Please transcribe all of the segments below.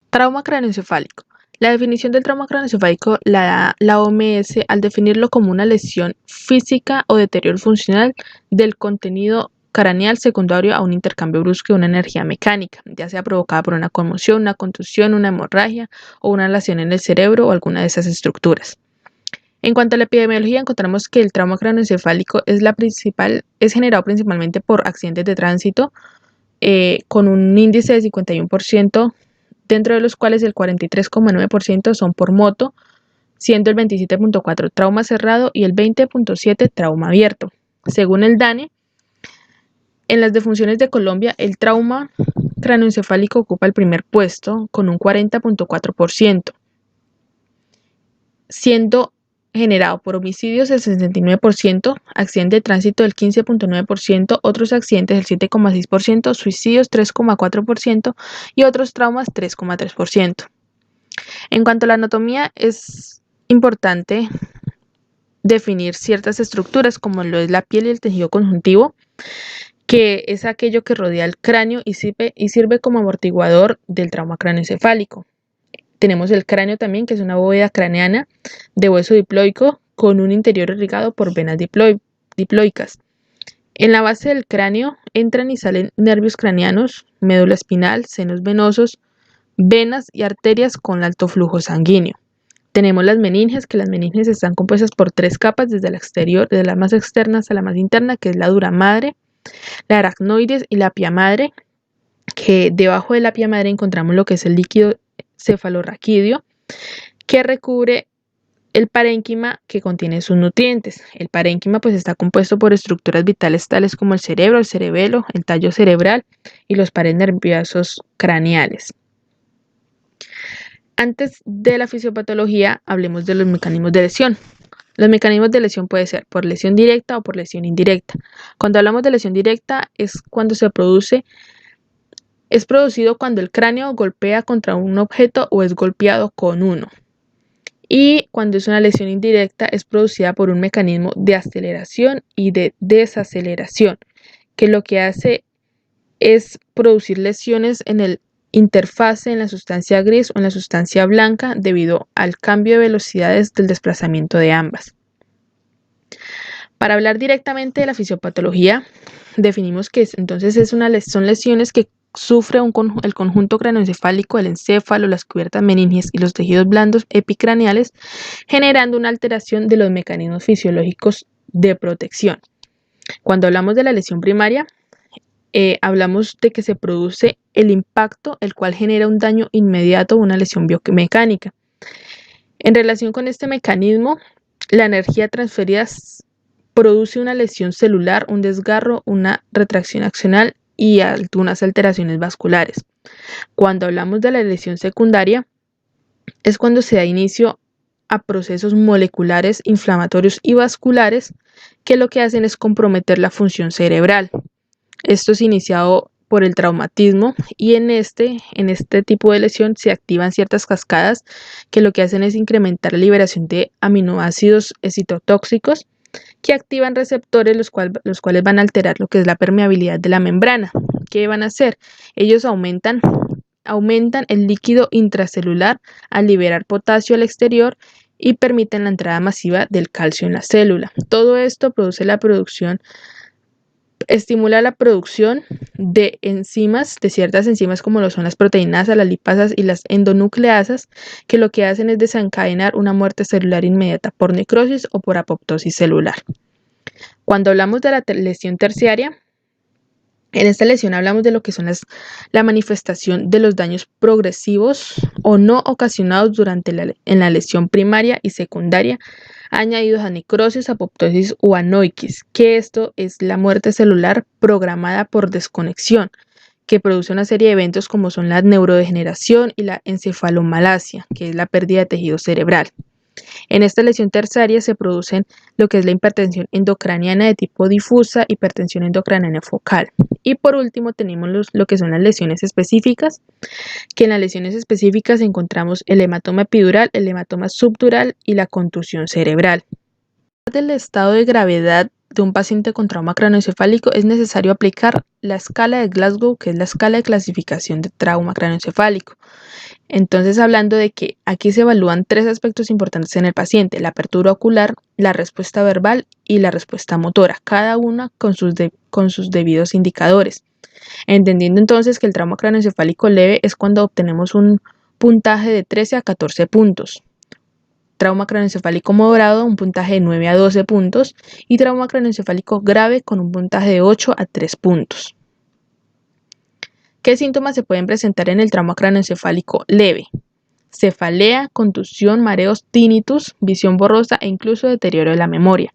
Trauma craneoencefálico. La definición del trauma craneoencefálico la da la OMS al definirlo como una lesión física o deterioro funcional del contenido craneal secundario a un intercambio brusco de una energía mecánica, ya sea provocada por una conmoción, una contusión, una hemorragia o una lesión en el cerebro o alguna de esas estructuras. En cuanto a la epidemiología, encontramos que el trauma craneoencefálico es generado principalmente por accidentes de tránsito, con un índice de 51%, dentro de los cuales el 43,9% son por moto, siendo el 27,4% trauma cerrado y el 20,7% trauma abierto. Según el DANE, en las defunciones de Colombia, el trauma craneoencefálico ocupa el primer puesto con un 40,4%, siendo generado por homicidios el 69%, accidentes de tránsito el 15,9%, otros accidentes el 7,6%, suicidios 3,4% y otros traumas 3,3%. En cuanto a la anatomía, es importante definir ciertas estructuras como lo es la piel y el tejido conjuntivo, que es aquello que rodea el cráneo y sirve como amortiguador del trauma craneoencefálico. Tenemos el cráneo también, que es una bóveda craneana de hueso diploico con un interior irrigado por venas diploicas. En la base del cráneo entran y salen nervios craneanos, médula espinal, senos venosos, venas y arterias con alto flujo sanguíneo. Tenemos las meninges, que las meninges están compuestas por 3 capas, desde la exterior, desde la más externa hasta la más interna, que es la dura madre, la aracnoides y la pia madre, que debajo de la pia madre encontramos lo que es el líquido cefalorraquídeo, que recubre el parénquima, que contiene sus nutrientes. El parénquima pues está compuesto por estructuras vitales tales como el cerebro, el cerebelo, el tallo cerebral y los pares nerviosos craneales. Antes de la fisiopatología, hablemos de los mecanismos de lesión. Los mecanismos de lesión pueden ser por lesión directa o por lesión indirecta. Cuando hablamos de lesión directa es producido cuando el cráneo golpea contra un objeto o es golpeado con uno. Y cuando es una lesión indirecta es producida por un mecanismo de aceleración y de desaceleración, que lo que hace es producir lesiones en el interfase, en la sustancia gris o en la sustancia blanca, debido al cambio de velocidades del desplazamiento de ambas. Para hablar directamente de la fisiopatología, definimos que entonces son lesiones que sufre el conjunto craneoencefálico, el encéfalo, las cubiertas meninges y los tejidos blandos epicraneales, generando una alteración de los mecanismos fisiológicos de protección. Cuando hablamos de la lesión primaria, hablamos de que se produce el impacto, el cual genera un daño inmediato, una lesión biomecánica. En relación con este mecanismo, la energía transferida produce una lesión celular, un desgarro, una retracción axonal y algunas alteraciones vasculares. Cuando hablamos de la lesión secundaria, es cuando se da inicio a procesos moleculares, inflamatorios y vasculares, que lo que hacen es comprometer la función cerebral. Esto es iniciado por el traumatismo y en este tipo de lesión se activan ciertas cascadas que lo que hacen es incrementar la liberación de aminoácidos citotóxicos, que activan receptores los cuales van a alterar lo que es la permeabilidad de la membrana. ¿Qué van a hacer? Ellos aumentan el líquido intracelular al liberar potasio al exterior y permiten la entrada masiva del calcio en la célula. Todo esto estimula la producción de enzimas, de ciertas enzimas como lo son las proteinasas, las lipasas y las endonucleasas, que lo que hacen es desencadenar una muerte celular inmediata por necrosis o por apoptosis celular. Cuando hablamos de la lesión terciaria, en esta lesión hablamos de lo que son la manifestación de los daños progresivos o no ocasionados en la lesión primaria y secundaria, añadidos a necrosis, apoptosis o anoikis, que esto es la muerte celular programada por desconexión, que produce una serie de eventos como son la neurodegeneración y la encefalomalacia, que es la pérdida de tejido cerebral. En esta lesión terciaria se producen lo que es la hipertensión endocraniana de tipo difusa, hipertensión endocraniana focal. Y por último tenemos lo que son las lesiones específicas, que en las lesiones específicas encontramos el hematoma epidural, el hematoma subdural y la contusión cerebral. Del estado de gravedad de un paciente con trauma craneoencefálico es necesario aplicar la escala de Glasgow, que es la escala de clasificación de trauma craneoencefálico. Entonces, hablando de que aquí se evalúan 3 aspectos importantes en el paciente: la apertura ocular, la respuesta verbal y la respuesta motora, cada una con sus debidos indicadores. Entendiendo entonces que el trauma craneoencefálico leve es cuando obtenemos un puntaje de 13 a 14 puntos. Trauma craneoencefálico moderado, un puntaje de 9 a 12 puntos. Y trauma craneoencefálico grave con un puntaje de 8 a 3 puntos. ¿Qué síntomas se pueden presentar en el trauma craneoencefálico leve? Cefalea, contusión, mareos, tinnitus, visión borrosa e incluso deterioro de la memoria.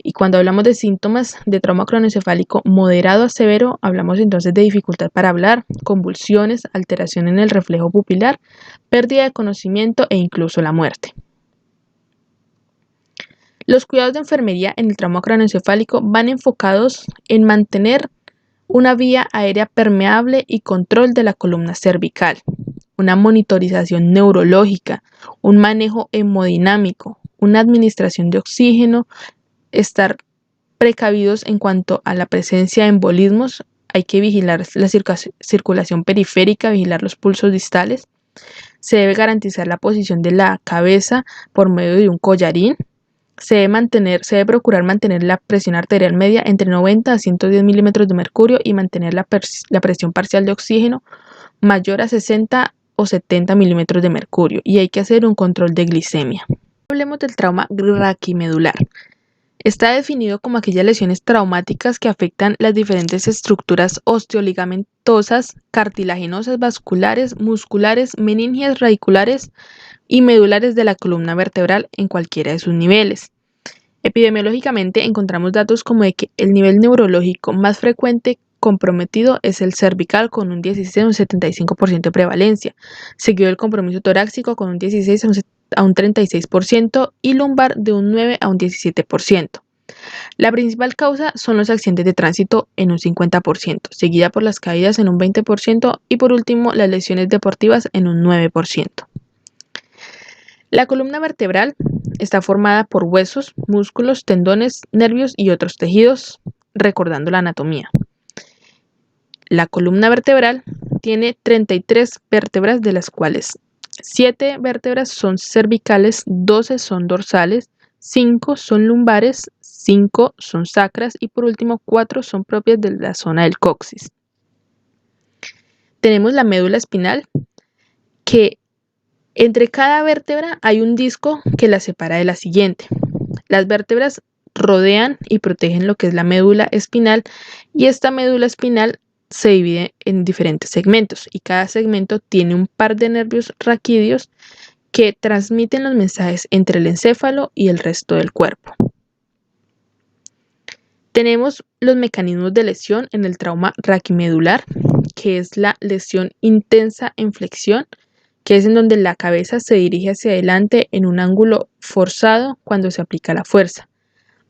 Y cuando hablamos de síntomas de trauma craneoencefálico moderado a severo, hablamos entonces de dificultad para hablar, convulsiones, alteración en el reflejo pupilar, pérdida de conocimiento e incluso la muerte. Los cuidados de enfermería en el trauma craneoencefálico van enfocados en mantener una vía aérea permeable y control de la columna cervical, una monitorización neurológica, un manejo hemodinámico, una administración de oxígeno, estar precavidos en cuanto a la presencia de embolismos. Hay que vigilar la circulación periférica, vigilar los pulsos distales. Se debe garantizar la posición de la cabeza por medio de un collarín. Se debe procurar mantener la presión arterial media entre 90 a 110 milímetros de mercurio y mantener la presión parcial de oxígeno mayor a 60 o 70 milímetros de mercurio, y hay que hacer un control de glicemia. Hablemos del trauma raquimedular. Está definido como aquellas lesiones traumáticas que afectan las diferentes estructuras osteoligamentosas, cartilaginosas, vasculares, musculares, meningias, radiculares y medulares de la columna vertebral en cualquiera de sus niveles. Epidemiológicamente encontramos datos como de que el nivel neurológico más frecuente comprometido es el cervical con un 16 a un 75% de prevalencia, seguido del compromiso torácico con un 16 a un 36% y lumbar de un 9 a un 17%. La principal causa son los accidentes de tránsito en un 50%, seguida por las caídas en un 20% y por último las lesiones deportivas en un 9%. La columna vertebral está formada por huesos, músculos, tendones, nervios y otros tejidos, recordando la anatomía. La columna vertebral tiene 33 vértebras, de las cuales 7 vértebras son cervicales, 12 son dorsales, 5 son lumbares, 5 son sacras y por último 4 son propias de la zona del coxis. Tenemos la médula espinal, que entre cada vértebra hay un disco que la separa de la siguiente. Las vértebras rodean y protegen lo que es la médula espinal, y esta médula espinal se divide en diferentes segmentos y cada segmento tiene un par de nervios raquídeos que transmiten los mensajes entre el encéfalo y el resto del cuerpo. Tenemos los mecanismos de lesión en el trauma raquimedular, que es la lesión intensa en flexión, que es en donde la cabeza se dirige hacia adelante en un ángulo forzado cuando se aplica la fuerza.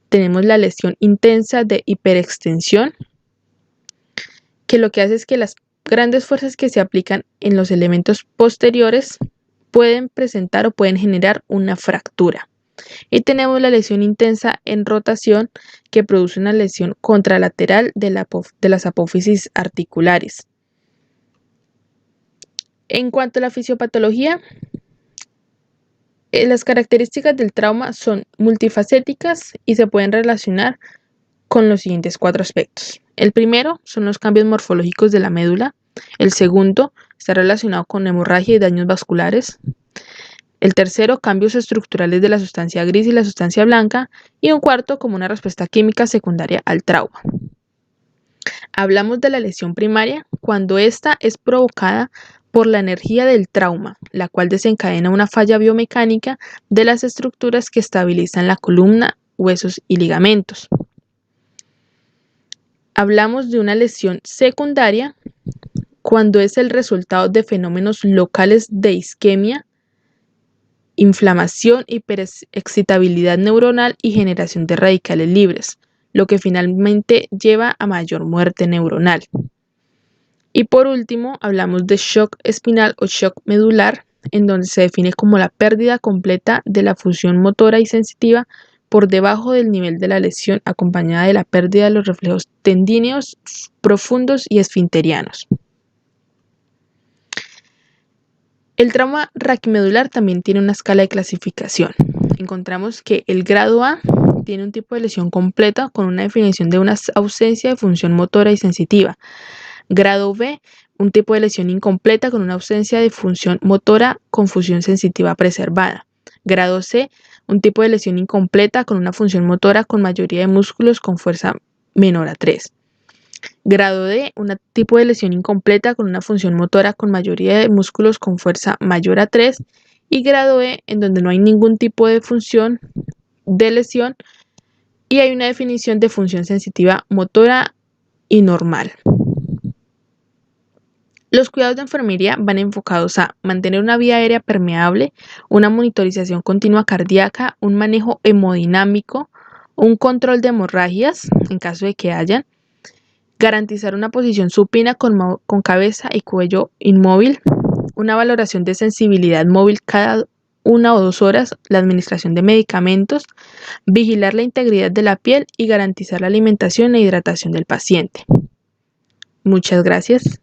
Tenemos la lesión intensa de hiperextensión, que lo que hace es que las grandes fuerzas que se aplican en los elementos posteriores pueden presentar o pueden generar una fractura. Y tenemos la lesión intensa en rotación, que produce una lesión contralateral de las apófisis articulares. En cuanto a la fisiopatología, las características del trauma son multifacéticas y se pueden relacionar con los siguientes 4 aspectos. El primero son los cambios morfológicos de la médula. El segundo está relacionado con hemorragia y daños vasculares. El tercero, cambios estructurales de la sustancia gris y la sustancia blanca. Y un cuarto, como una respuesta química secundaria al trauma. Hablamos de la lesión primaria cuando esta es provocada por la energía del trauma, la cual desencadena una falla biomecánica de las estructuras que estabilizan la columna, huesos y ligamentos. Hablamos de una lesión secundaria cuando es el resultado de fenómenos locales de isquemia, inflamación, hiperexcitabilidad neuronal y generación de radicales libres, lo que finalmente lleva a mayor muerte neuronal. Y por último, hablamos de shock espinal o shock medular, en donde se define como la pérdida completa de la función motora y sensitiva por debajo del nivel de la lesión, acompañada de la pérdida de los reflejos tendíneos profundos y esfinterianos. El trauma raquimedular también tiene una escala de clasificación. Encontramos que el grado A tiene un tipo de lesión completa con una definición de una ausencia de función motora y sensitiva. Grado B, un tipo de lesión incompleta con una ausencia de función motora con función sensitiva preservada. Grado C, un tipo de lesión incompleta con una función motora con mayoría de músculos con fuerza menor a 3. Grado D, un tipo de lesión incompleta con una función motora con mayoría de músculos con fuerza mayor a 3. Y grado E, en donde no hay ningún tipo de función de lesión y hay una definición de función sensitiva motora y normal. Los cuidados de enfermería van enfocados a mantener una vía aérea permeable, una monitorización continua cardíaca, un manejo hemodinámico, un control de hemorragias en caso de que hayan, garantizar una posición supina con cabeza y cuello inmóvil, una valoración de sensibilidad móvil cada 1 o 2 horas, la administración de medicamentos, vigilar la integridad de la piel y garantizar la alimentación e hidratación del paciente. Muchas gracias.